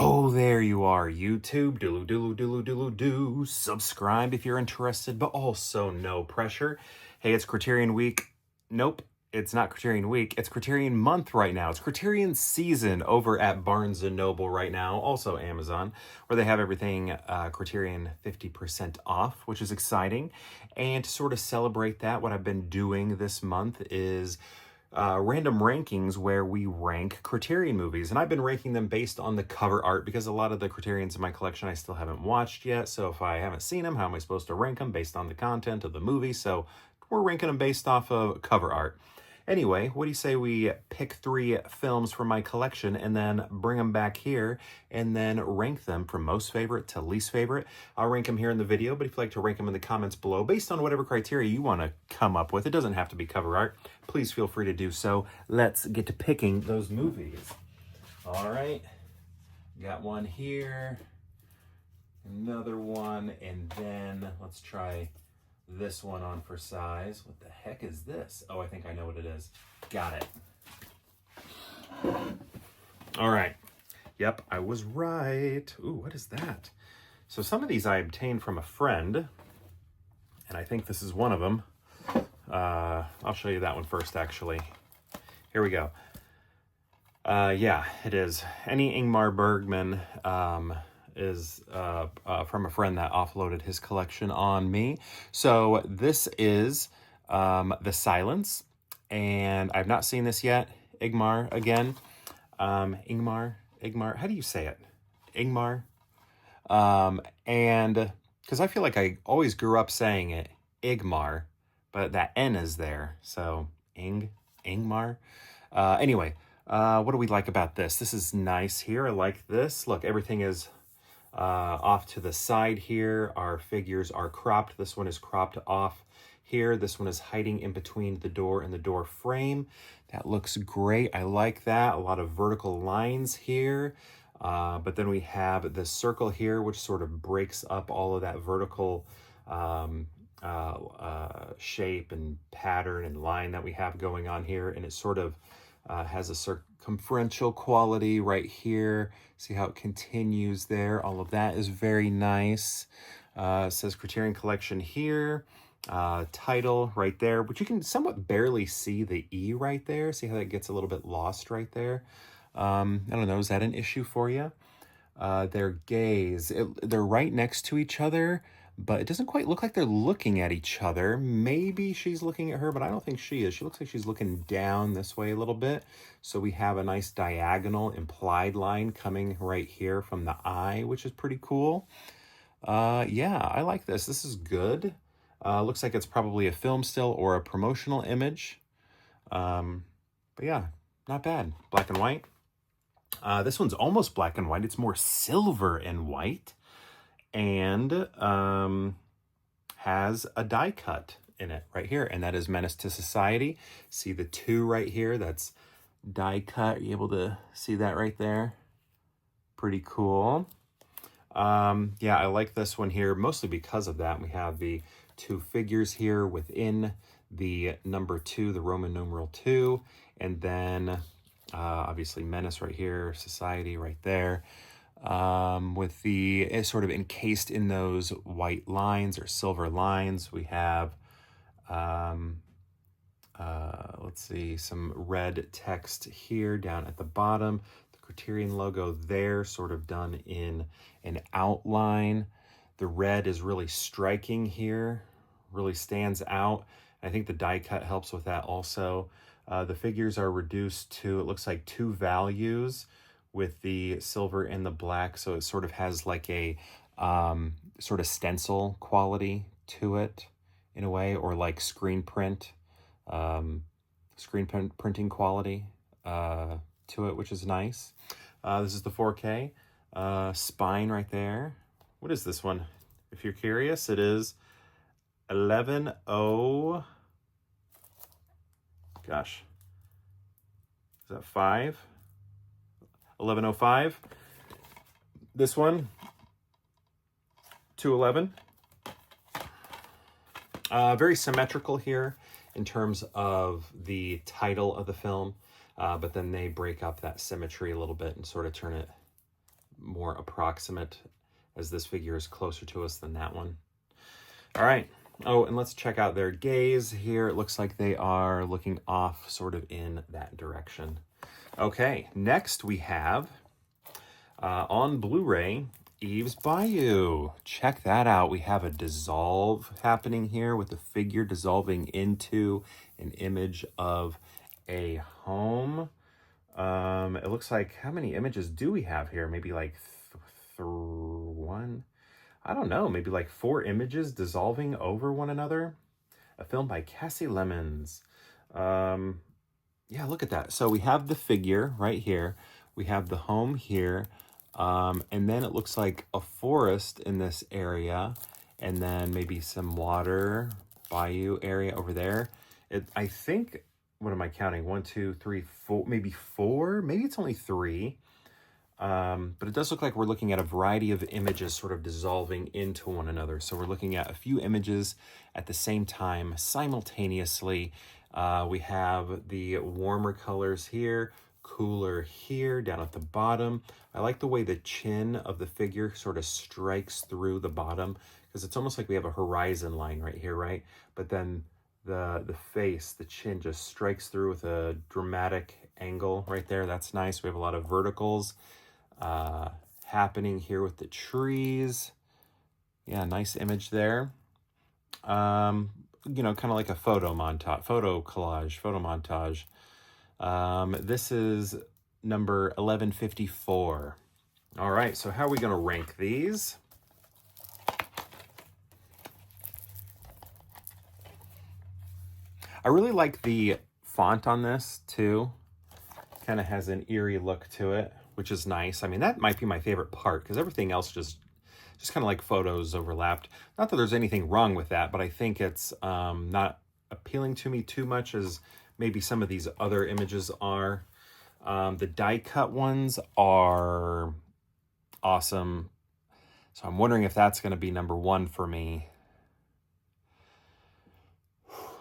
Oh, there you are, YouTube. Do. Subscribe if you're interested, but also no pressure. Hey, it's Criterion Week. Nope, it's not Criterion Week. It's Criterion Month right now. It's Criterion Season over at Barnes & Noble right now, also Amazon, where they have everything Criterion 50% off, which is exciting. And to sort of celebrate that, what I've been doing this month is random rankings where we rank Criterion movies. And I've been ranking them based on the cover art because a lot of the Criterions in my collection I still haven't watched yet. So if I haven't seen them, how am I supposed to rank them based on the content of the movie? So we're ranking them based off of cover art. Anyway, what do you say we pick 3 films from my collection and then bring them back here and then rank them from most favorite to least favorite? I'll rank them here in the video, but if you'd like to rank them in the comments below, based on whatever criteria you want to come up with, it doesn't have to be cover art, please feel free to do so. Let's get to picking those movies. All right, got one here, another one, and then let's try this one on for size. What the heck is this? Oh, I think I know what it is. Got it. All right. Yep, I was right. Ooh, what is that? So some of these I obtained from a friend, and I think this is one of them. I'll show you that one first, actually. Here we go. Yeah, it is. Any Ingmar Bergman is from a friend that offloaded his collection on me. So this is The Silence, and I've not seen this yet. Ingmar again. Ingmar, how do you say it? Ingmar. And because I feel like I always grew up saying it Igmar, but that N is there. So Ingmar. Anyway, what do we like about this? This is nice here. I like this. Look, everything is off to the side here. Our figures are cropped. This one is cropped off here. This one is hiding in between the door and the door frame. That looks great. I like that. A lot of vertical lines here. But then we have this circle here, which sort of breaks up all of that vertical shape and pattern and line that we have going on here. And it sort of has a circumferential quality right here. See how it continues there? All of that is very nice. It says Criterion Collection here. Title right there, but you can somewhat barely see the E right there. See how that gets a little bit lost right there? I don't know. Is that an issue for you? Their gaze. They're right next to each other, but it doesn't quite look like they're looking at each other. Maybe she's looking at her, but I don't think she is. She looks like she's looking down this way a little bit. So we have a nice diagonal implied line coming right here from the eye, which is pretty cool. Yeah, I like this. This is good. Looks like it's probably a film still or a promotional image. But yeah, not bad. Black and white. This one's almost black and white. It's more silver and white. And has a die cut in it right here, and that is Menace to Society. See the 2 right here? That's die cut. Are you able to see that right there? Pretty cool. Yeah, I like this one here, mostly because of that. We have the 2 figures here within the number 2, the Roman numeral 2, and then obviously Menace right here, Society right there. With the sort of encased in those white lines or silver lines, we have, let's see, some red text here down at the bottom. The Criterion logo there, sort of done in an outline. The red is really striking here, really stands out. I think the die cut helps with that also. The figures are reduced to, it looks like 2 values, with the silver and the black, so it sort of has like a sort of stencil quality to it in a way, or like screen printing quality to it, which is nice. This is the 4K spine right there. What is this one? If you're curious, it is 11.0. Gosh, is that 5? 11.05. This one, 211. Very symmetrical here in terms of the title of the film, but then they break up that symmetry a little bit and sort of turn it more approximate, as this figure is closer to us than that one. All right. Oh, and let's check out their gaze here. It looks like they are looking off sort of in that direction. Okay, next we have on Blu-ray, Eve's Bayou. Check that out. We have a dissolve happening here with the figure dissolving into an image of a home. It looks like, how many images do we have here? Maybe like one? I don't know, maybe like 4 images dissolving over one another. A film by Cassie Lemons. Yeah, look at that. So we have the figure right here. We have the home here. And then it looks like a forest in this area. And then maybe some water, bayou area over there. I think, what am I counting? 1, 2, 3, 4, maybe 4? Maybe it's only 3. But it does look like we're looking at a variety of images sort of dissolving into one another. So we're looking at a few images at the same time, simultaneously. We have the warmer colors here, cooler here, down at the bottom. I like the way the chin of the figure sort of strikes through the bottom, because it's almost like we have a horizon line right here, right? But then the face, the chin just strikes through with a dramatic angle right there. That's nice. We have a lot of verticals happening here with the trees. Yeah, nice image there. You know, kind of like a photo collage. This is number 1154. All right, so how are we going to rank these? I really like the font on this too. Kind of has an eerie look to it, which is nice. I mean, that might be my favorite part, because everything else just kind of like photos overlapped. Not that there's anything wrong with that, but I think it's not appealing to me too much as maybe some of these other images are. The die cut ones are awesome. So I'm wondering if that's going to be number 1 for me.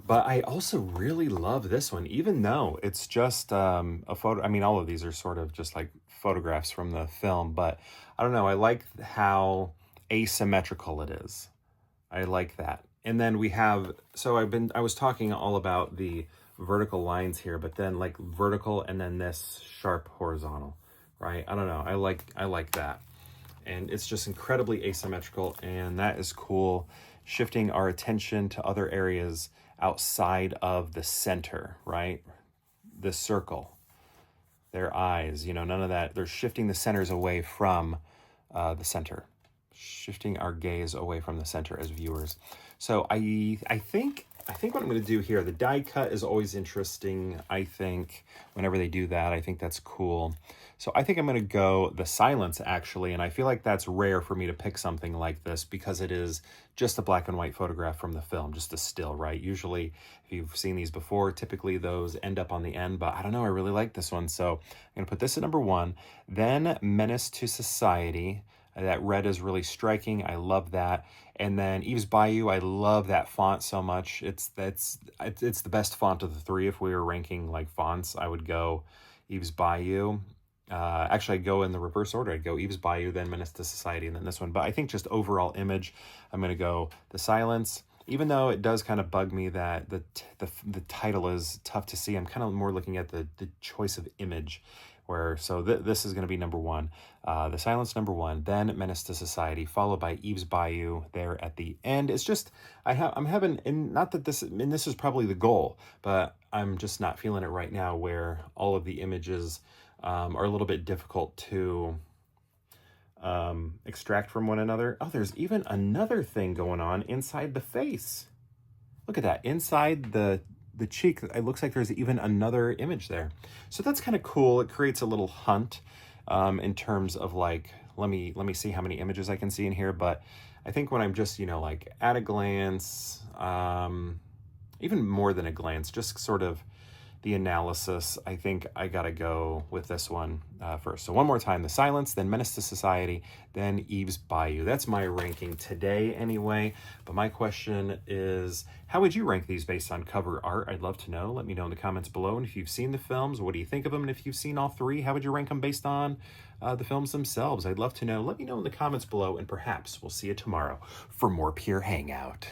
But I also really love this one, even though it's just a photo. I mean, all of these are sort of just like photographs from the film, but I don't know. I like how asymmetrical it is. I like that. And then we have, so I was talking all about the vertical lines here, but then like vertical and then this sharp horizontal, right? I don't know. I like that. And it's just incredibly asymmetrical, and that is cool. Shifting our attention to other areas outside of the center, right? The circle, their eyes, you know, none of that. They're shifting the centers away from the center, shifting our gaze away from the center as viewers. So I think what I'm going to do here, the die cut is always interesting. I think whenever they do that, I think that's cool. So I think I'm going to go the silence, actually, and I feel like that's rare for me to pick something like this, because it is just a black and white photograph from the film, just a still, right? Usually, if you've seen these before, typically those end up on the end, but I don't know, I really like this one. So I'm going to put this at number 1, then Menace to Society. That red is really striking. I love that. And then Eve's Bayou, I love that font so much. It's the best font of the 3. If we were ranking like fonts, I would go Eve's Bayou. Actually, I'd go in the reverse order. I'd go Eve's Bayou, then Menace to Society, and then this one. But I think just overall image, I'm going to go the silence. Even though it does kind of bug me that the title is tough to see, I'm kind of more looking at the choice of image. So this is going to be number 1. The silence, number 1, then Menace to Society, followed by Eve's Bayou there at the end. It's just, I'm having, and not that this, and this is probably the goal, but I'm just not feeling it right now, where all of the images are a little bit difficult to extract from one another. Oh, there's even another thing going on inside the face. Look at that, inside the cheek. It looks like there's even another image there. So that's kind of cool. It creates a little hunt in terms of like, let me see how many images I can see in here. But I think when I'm just, you know, like at a glance, even more than a glance, just sort of the analysis, I think I gotta go with this one first. So one more time, the silence, then Menace to Society, then Eve's Bayou. That's my ranking today anyway. But my question is, how would you rank these based on cover art? I'd love to know. Let me know in the comments below. And if you've seen the films, what do you think of them? And if you've seen all 3, how would you rank them based on the films themselves. I'd love to know. Let me know in the comments below, and perhaps we'll see you tomorrow for more Pure Hangout.